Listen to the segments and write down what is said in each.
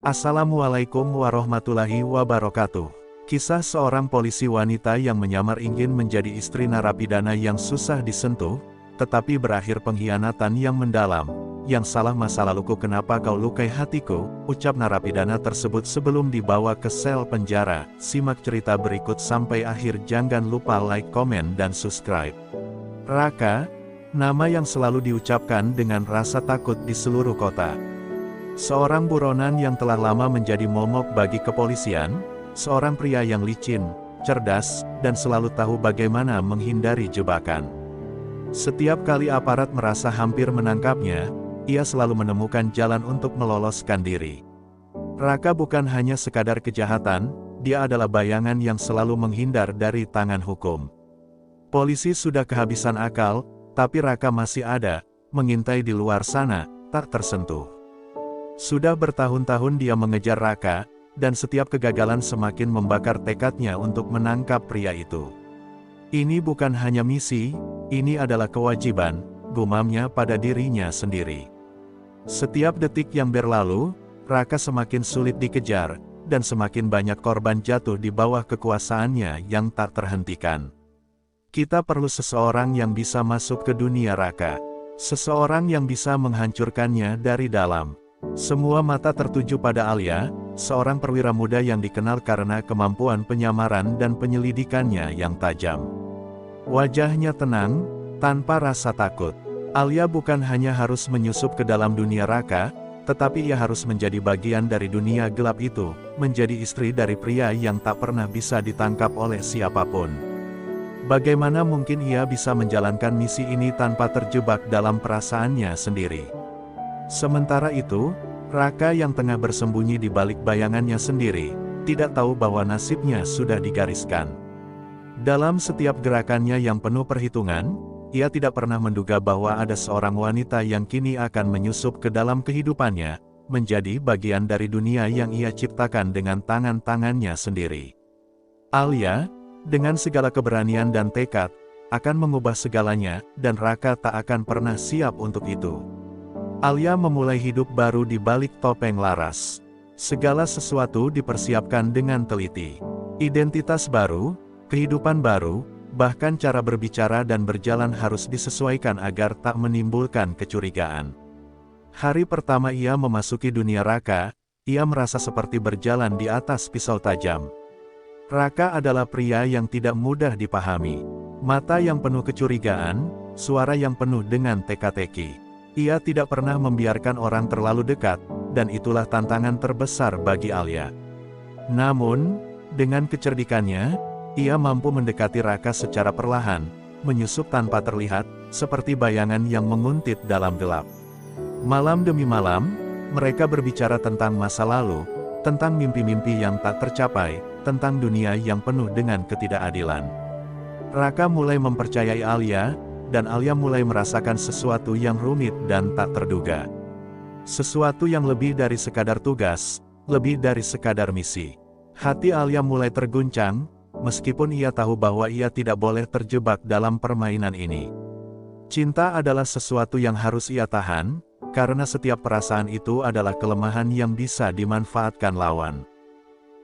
Assalamualaikum warahmatullahi wabarakatuh. Kisah seorang polisi wanita yang menyamar ingin menjadi istri narapidana yang susah disentuh, tetapi berakhir pengkhianatan yang mendalam. Yang salah masa laluku, kenapa kau lukai hatiku, ucap narapidana tersebut sebelum dibawa ke sel penjara. Simak cerita berikut sampai akhir, jangan lupa like, komen, dan subscribe. Raka, nama yang selalu diucapkan dengan rasa takut di seluruh kota. Seorang buronan yang telah lama menjadi momok bagi kepolisian, seorang pria yang licin, cerdas, dan selalu tahu bagaimana menghindari jebakan. Setiap kali aparat merasa hampir menangkapnya, ia selalu menemukan jalan untuk meloloskan diri. Raka bukan hanya sekadar kejahatan, dia adalah bayangan yang selalu menghindar dari tangan hukum. Polisi sudah kehabisan akal, tapi Raka masih ada, mengintai di luar sana, tak tersentuh. Sudah bertahun-tahun dia mengejar Raka, dan setiap kegagalan semakin membakar tekadnya untuk menangkap pria itu. Ini bukan hanya misi, ini adalah kewajiban, gumamnya pada dirinya sendiri. Setiap detik yang berlalu, Raka semakin sulit dikejar, dan semakin banyak korban jatuh di bawah kekuasaannya yang tak terhentikan. Kita perlu seseorang yang bisa masuk ke dunia Raka. Seseorang yang bisa menghancurkannya dari dalam. Semua mata tertuju pada Alia, seorang perwira muda yang dikenal karena kemampuan penyamaran dan penyelidikannya yang tajam. Wajahnya tenang, tanpa rasa takut. Alia bukan hanya harus menyusup ke dalam dunia Raka, tetapi ia harus menjadi bagian dari dunia gelap itu, menjadi istri dari pria yang tak pernah bisa ditangkap oleh siapapun. Bagaimana mungkin ia bisa menjalankan misi ini tanpa terjebak dalam perasaannya sendiri? Sementara itu, Raka yang tengah bersembunyi di balik bayangannya sendiri, tidak tahu bahwa nasibnya sudah digariskan. Dalam setiap gerakannya yang penuh perhitungan, ia tidak pernah menduga bahwa ada seorang wanita yang kini akan menyusup ke dalam kehidupannya, menjadi bagian dari dunia yang ia ciptakan dengan tangan-tangannya sendiri. Alia, dengan segala keberanian dan tekad, akan mengubah segalanya, dan Raka tak akan pernah siap untuk itu. Alia memulai hidup baru di balik topeng Laras. Segala sesuatu dipersiapkan dengan teliti. Identitas baru, kehidupan baru, bahkan cara berbicara dan berjalan harus disesuaikan agar tak menimbulkan kecurigaan. Hari pertama ia memasuki dunia Raka, ia merasa seperti berjalan di atas pisau tajam. Raka adalah pria yang tidak mudah dipahami. Mata yang penuh kecurigaan, suara yang penuh dengan teka-teki. Ia tidak pernah membiarkan orang terlalu dekat, dan itulah tantangan terbesar bagi Alia. Namun, dengan kecerdikannya, ia mampu mendekati Raka secara perlahan, menyusup tanpa terlihat, seperti bayangan yang menguntit dalam gelap. Malam demi malam, mereka berbicara tentang masa lalu, tentang mimpi-mimpi yang tak tercapai, tentang dunia yang penuh dengan ketidakadilan. Raka mulai mempercayai Alia, dan Alia mulai merasakan sesuatu yang rumit dan tak terduga. Sesuatu yang lebih dari sekadar tugas, lebih dari sekadar misi. Hati Alia mulai terguncang, meskipun ia tahu bahwa ia tidak boleh terjebak dalam permainan ini. Cinta adalah sesuatu yang harus ia tahan, karena setiap perasaan itu adalah kelemahan yang bisa dimanfaatkan lawan.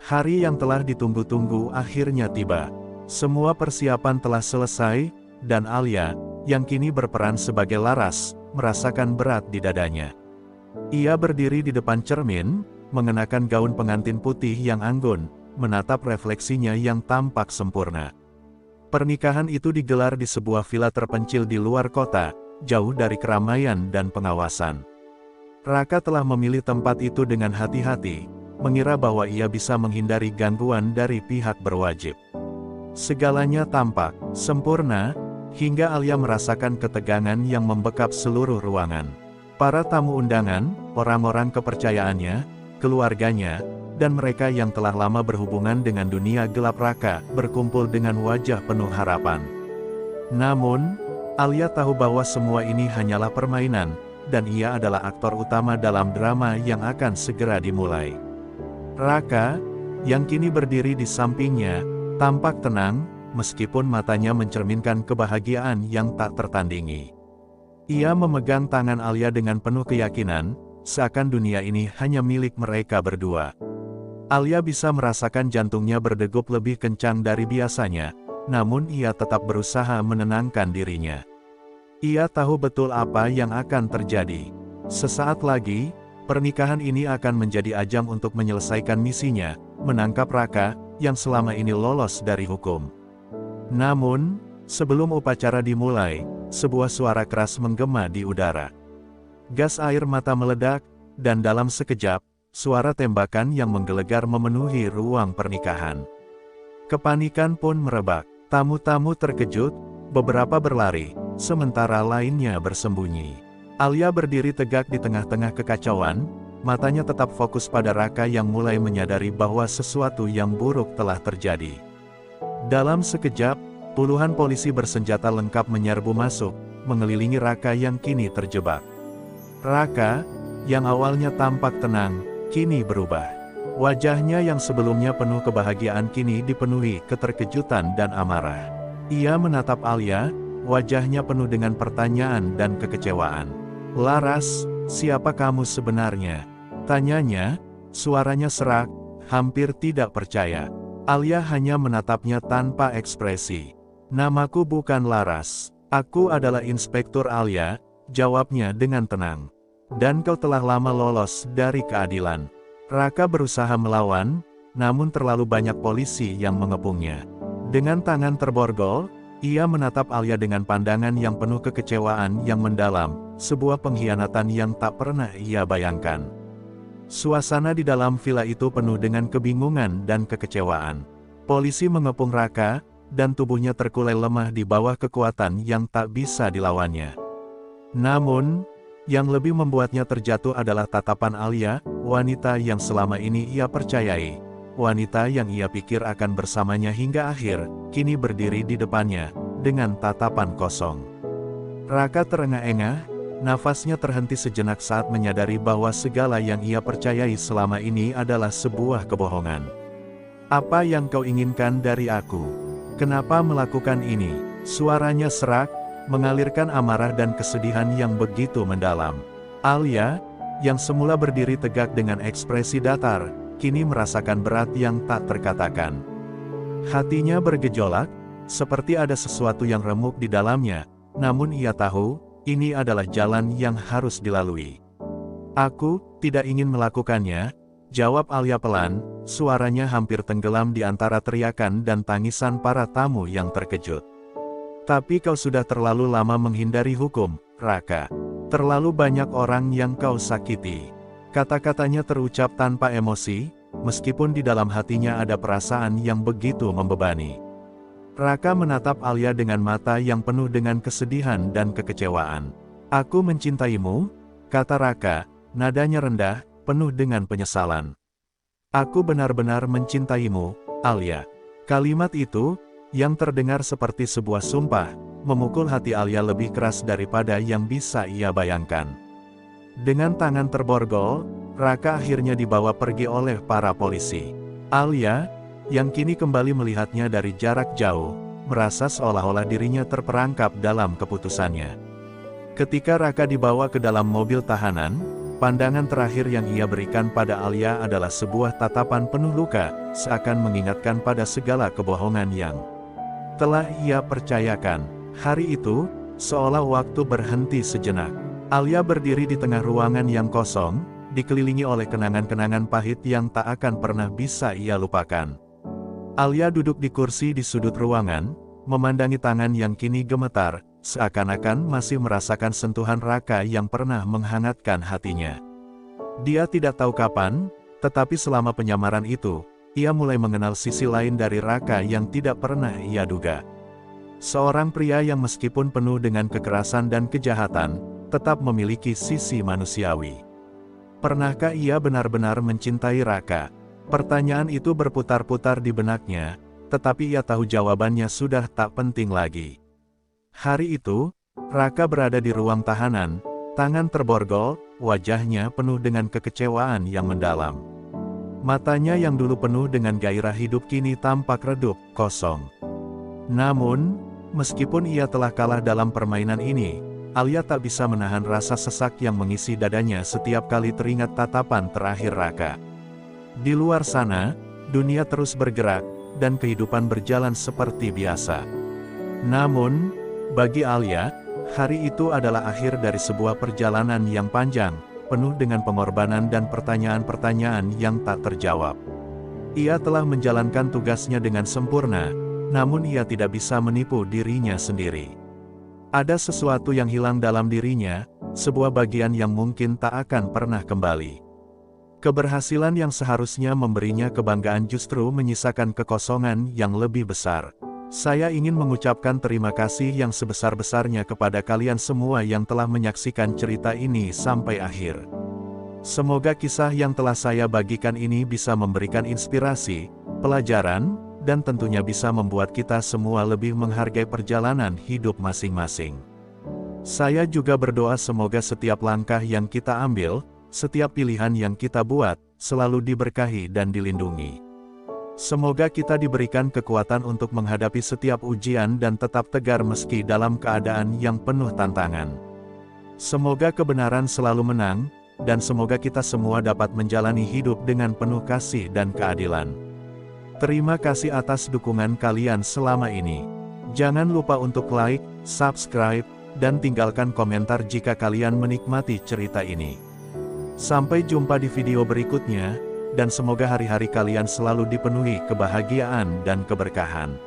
Hari yang telah ditunggu-tunggu akhirnya tiba. Semua persiapan telah selesai, dan Alia, yang kini berperan sebagai Laras, merasakan berat di dadanya. Ia berdiri di depan cermin, mengenakan gaun pengantin putih yang anggun, menatap refleksinya yang tampak sempurna. Pernikahan itu digelar di sebuah villa terpencil di luar kota, jauh dari keramaian dan pengawasan. Raka telah memilih tempat itu dengan hati-hati, mengira bahwa ia bisa menghindari gangguan dari pihak berwajib. Segalanya tampak sempurna, hingga Alia merasakan ketegangan yang membekap seluruh ruangan. Para tamu undangan, orang-orang kepercayaannya, keluarganya, dan mereka yang telah lama berhubungan dengan dunia gelap Raka, berkumpul dengan wajah penuh harapan. Namun, Alia tahu bahwa semua ini hanyalah permainan, dan ia adalah aktor utama dalam drama yang akan segera dimulai. Raka, yang kini berdiri di sampingnya, tampak tenang, meskipun matanya mencerminkan kebahagiaan yang tak tertandingi. Ia memegang tangan Alia dengan penuh keyakinan, seakan dunia ini hanya milik mereka berdua. Alia bisa merasakan jantungnya berdegup lebih kencang dari biasanya, namun ia tetap berusaha menenangkan dirinya. Ia tahu betul apa yang akan terjadi. Sesaat lagi, pernikahan ini akan menjadi ajang untuk menyelesaikan misinya, menangkap Raka, yang selama ini lolos dari hukum. Namun, sebelum upacara dimulai, sebuah suara keras menggema di udara. Gas air mata meledak, dan dalam sekejap, suara tembakan yang menggelegar memenuhi ruang pernikahan. Kepanikan pun merebak. Tamu-tamu terkejut, beberapa berlari, sementara lainnya bersembunyi. Alia berdiri tegak di tengah-tengah kekacauan, matanya tetap fokus pada Raka yang mulai menyadari bahwa sesuatu yang buruk telah terjadi. Dalam sekejap, puluhan polisi bersenjata lengkap menyerbu masuk, mengelilingi Raka yang kini terjebak. Raka, yang awalnya tampak tenang, kini berubah. Wajahnya yang sebelumnya penuh kebahagiaan kini dipenuhi keterkejutan dan amarah. Ia menatap Alia, wajahnya penuh dengan pertanyaan dan kekecewaan. "Laras, siapa kamu sebenarnya?" tanyanya, suaranya serak, hampir tidak percaya. Alia hanya menatapnya tanpa ekspresi. "Namaku bukan Laras, aku adalah Inspektur Alia," jawabnya dengan tenang. "Dan kau telah lama lolos dari keadilan." Raka berusaha melawan, namun terlalu banyak polisi yang mengepungnya. Dengan tangan terborgol, ia menatap Alia dengan pandangan yang penuh kekecewaan yang mendalam, sebuah pengkhianatan yang tak pernah ia bayangkan. Suasana di dalam villa itu penuh dengan kebingungan dan kekecewaan. Polisi mengepung Raka, dan tubuhnya terkulai lemah di bawah kekuatan yang tak bisa dilawannya. Namun, yang lebih membuatnya terjatuh adalah tatapan Alia, wanita yang selama ini ia percayai. Wanita yang ia pikir akan bersamanya hingga akhir, kini berdiri di depannya, dengan tatapan kosong. Raka terengah-engah, nafasnya terhenti sejenak saat menyadari bahwa segala yang ia percayai selama ini adalah sebuah kebohongan. "Apa yang kau inginkan dari aku? Kenapa melakukan ini?" Suaranya serak, mengalirkan amarah dan kesedihan yang begitu mendalam. Alia, yang semula berdiri tegak dengan ekspresi datar, kini merasakan berat yang tak terkatakan. Hatinya bergejolak, seperti ada sesuatu yang remuk di dalamnya, namun ia tahu, ini adalah jalan yang harus dilalui. "Aku tidak ingin melakukannya," jawab Alia pelan, suaranya hampir tenggelam di antara teriakan dan tangisan para tamu yang terkejut. "Tapi kau sudah terlalu lama menghindari hukum, Raka. Terlalu banyak orang yang kau sakiti." Kata-katanya terucap tanpa emosi, meskipun di dalam hatinya ada perasaan yang begitu membebani. Raka menatap Alia dengan mata yang penuh dengan kesedihan dan kekecewaan. "Aku mencintaimu," kata Raka, nadanya rendah, penuh dengan penyesalan. "Aku benar-benar mencintaimu, Alia." Kalimat itu, yang terdengar seperti sebuah sumpah, memukul hati Alia lebih keras daripada yang bisa ia bayangkan. Dengan tangan terborgol, Raka akhirnya dibawa pergi oleh para polisi. Alia, yang kini kembali melihatnya dari jarak jauh, merasa seolah-olah dirinya terperangkap dalam keputusannya. Ketika Raka dibawa ke dalam mobil tahanan, pandangan terakhir yang ia berikan pada Alia adalah sebuah tatapan penuh luka, seakan mengingatkan pada segala kebohongan yang telah ia percayakan. Hari itu, seolah waktu berhenti sejenak. Alia berdiri di tengah ruangan yang kosong, dikelilingi oleh kenangan-kenangan pahit yang tak akan pernah bisa ia lupakan. Alia duduk di kursi di sudut ruangan, memandangi tangan yang kini gemetar, seakan-akan masih merasakan sentuhan Raka yang pernah menghangatkan hatinya. Dia tidak tahu kapan, tetapi selama penyamaran itu, ia mulai mengenal sisi lain dari Raka yang tidak pernah ia duga. Seorang pria yang meskipun penuh dengan kekerasan dan kejahatan, tetap memiliki sisi manusiawi. Pernahkah ia benar-benar mencintai Raka? Pertanyaan itu berputar-putar di benaknya, tetapi ia tahu jawabannya sudah tak penting lagi. Hari itu, Raka berada di ruang tahanan, tangan terborgol, wajahnya penuh dengan kekecewaan yang mendalam. Matanya yang dulu penuh dengan gairah hidup kini tampak redup, kosong. Namun, meskipun ia telah kalah dalam permainan ini, Alia tak bisa menahan rasa sesak yang mengisi dadanya setiap kali teringat tatapan terakhir Raka. Di luar sana, dunia terus bergerak, dan kehidupan berjalan seperti biasa. Namun, bagi Alia, hari itu adalah akhir dari sebuah perjalanan yang panjang, penuh dengan pengorbanan dan pertanyaan-pertanyaan yang tak terjawab. Ia telah menjalankan tugasnya dengan sempurna, namun ia tidak bisa menipu dirinya sendiri. Ada sesuatu yang hilang dalam dirinya, sebuah bagian yang mungkin tak akan pernah kembali. Keberhasilan yang seharusnya memberinya kebanggaan justru menyisakan kekosongan yang lebih besar. Saya ingin mengucapkan terima kasih yang sebesar-besarnya kepada kalian semua yang telah menyaksikan cerita ini sampai akhir. Semoga kisah yang telah saya bagikan ini bisa memberikan inspirasi, pelajaran, dan tentunya bisa membuat kita semua lebih menghargai perjalanan hidup masing-masing. Saya juga berdoa semoga setiap langkah yang kita ambil, setiap pilihan yang kita buat, selalu diberkahi dan dilindungi. Semoga kita diberikan kekuatan untuk menghadapi setiap ujian dan tetap tegar meski dalam keadaan yang penuh tantangan. Semoga kebenaran selalu menang, dan semoga kita semua dapat menjalani hidup dengan penuh kasih dan keadilan. Terima kasih atas dukungan kalian selama ini. Jangan lupa untuk like, subscribe, dan tinggalkan komentar jika kalian menikmati cerita ini. Sampai jumpa di video berikutnya, dan semoga hari-hari kalian selalu dipenuhi kebahagiaan dan keberkahan.